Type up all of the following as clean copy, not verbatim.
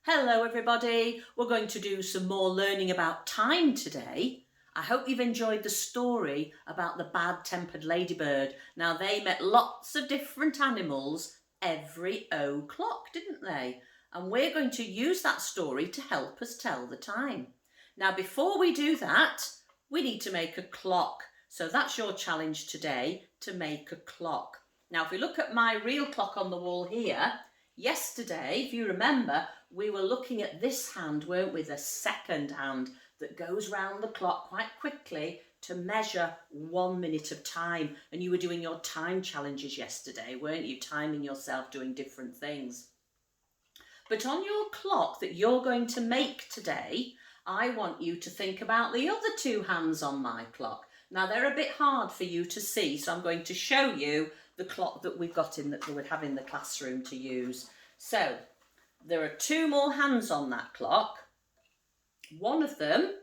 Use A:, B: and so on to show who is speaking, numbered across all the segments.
A: Hello everybody, we're going to do some more learning about time today. I hope you've enjoyed the story about the bad-tempered ladybird. Now they met lots of different animals every o'clock, didn't they? And we're going to use that story to help us tell the time. Now before we do that, we need to make a clock. So that's your challenge today, to make a clock. Now if we look at my real clock on the wall here, yesterday, if you remember, we were looking at this hand, weren't we? The second hand that goes round the clock quite quickly to measure 1 minute of time. And you were doing your time challenges yesterday, weren't you? Timing yourself, doing different things. But on your clock that you're going to make today, I want you to think about the other two hands on my clock. Now they're a bit hard for you to see, so I'm going to show you the clock that we've got that we would have in the classroom to use. So there are two more hands on that clock. One of them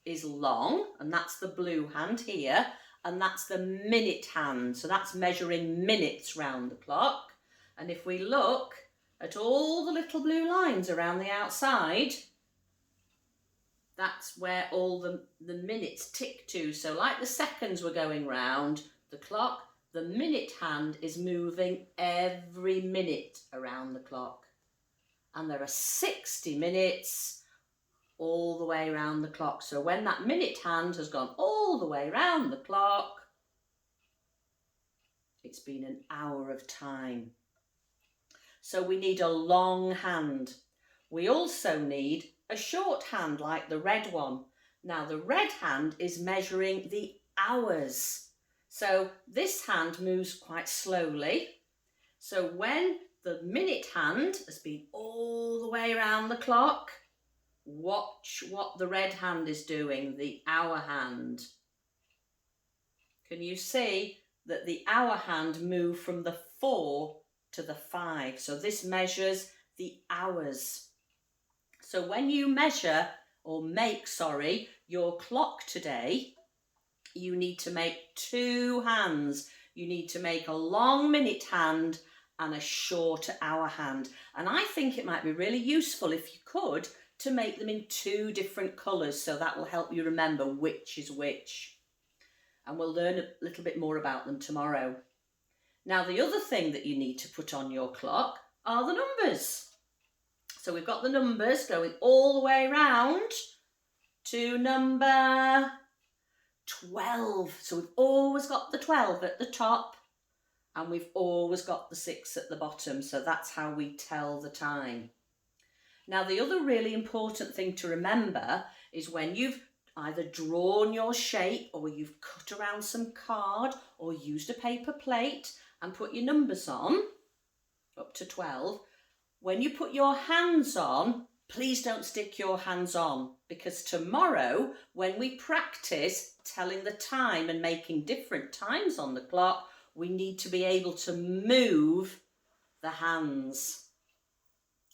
A: is long, and that's the blue hand here, and that's the minute hand. So that's measuring minutes round the clock. And if we look at all the little blue lines around the outside, that's where all the minutes tick to. So like the seconds were going round the clock, the minute hand is moving every minute around the clock. And there are 60 minutes all the way around the clock. So when that minute hand has gone all the way around the clock, it's been an hour of time. So we need a long hand. We also need a short hand like the red one. Now the red hand is measuring the hours. So this hand moves quite slowly. So when the minute hand has been all the way around the clock, watch what the red hand is doing, the hour hand. Can you see that the hour hand moved from the 4 to the 5? So this measures the hours. So when you measure or make, your clock today, you need to make two hands. You need to make a long minute hand and a short hour hand. And I think it might be really useful if you could to make them in two different colours, so that will help you remember which is which. And we'll learn a little bit more about them tomorrow. Now the other thing that you need to put on your clock are the numbers. So we've got the numbers going all the way round to number 12. So we've always got the 12 at the top and we've always got the 6 at the bottom. So that's how we tell the time. Now the other really important thing to remember is when you've either drawn your shape or you've cut around some card or used a paper plate and put your numbers on up to 12, when you put your hands on, please don't stick your hands on, because tomorrow when we practice telling the time and making different times on the clock, we need to be able to move the hands.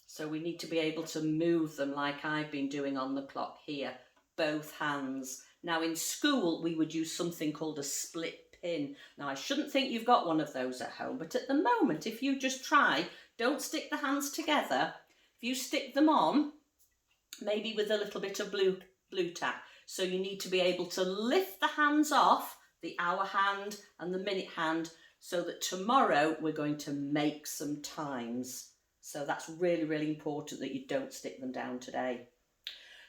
A: So we need to be able to move them like I've been doing on the clock here, both hands. Now in school we would use something called a split pin. Now I shouldn't think you've got one of those at home, but at the moment if you just try, don't stick the hands together. If you stick them on, maybe with a little bit of blue tack. So you need to be able to lift the hands off, the hour hand and the minute hand, so that tomorrow we're going to make some times. So that's really, really important that you don't stick them down today.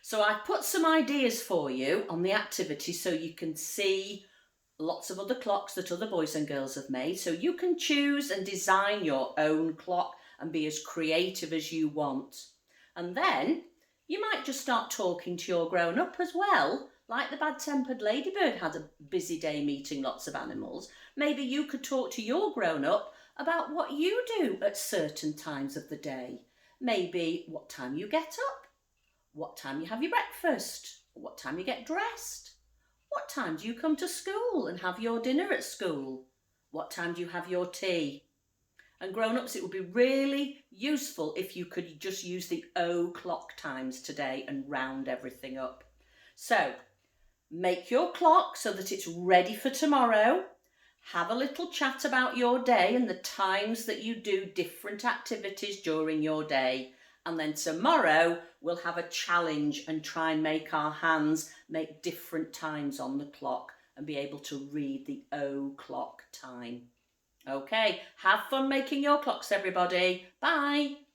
A: So I've put some ideas for you on the activity so you can see lots of other clocks that other boys and girls have made. So you can choose and design your own clock and be as creative as you want. And then you might just start talking to your grown-up as well. Like the bad-tempered ladybird had a busy day meeting lots of animals. Maybe you could talk to your grown-up about what you do at certain times of the day. Maybe what time you get up, what time you have your breakfast, what time you get dressed, what time do you come to school and have your dinner at school, what time do you have your tea. And grown-ups, it would be really useful if you could just use the o'clock times today and round everything up. So make your clock so that it's ready for tomorrow. Have a little chat about your day and the times that you do different activities during your day. And then tomorrow we'll have a challenge and try and make our hands make different times on the clock and be able to read the o'clock time. Okay, have fun making your clocks, everybody. Bye.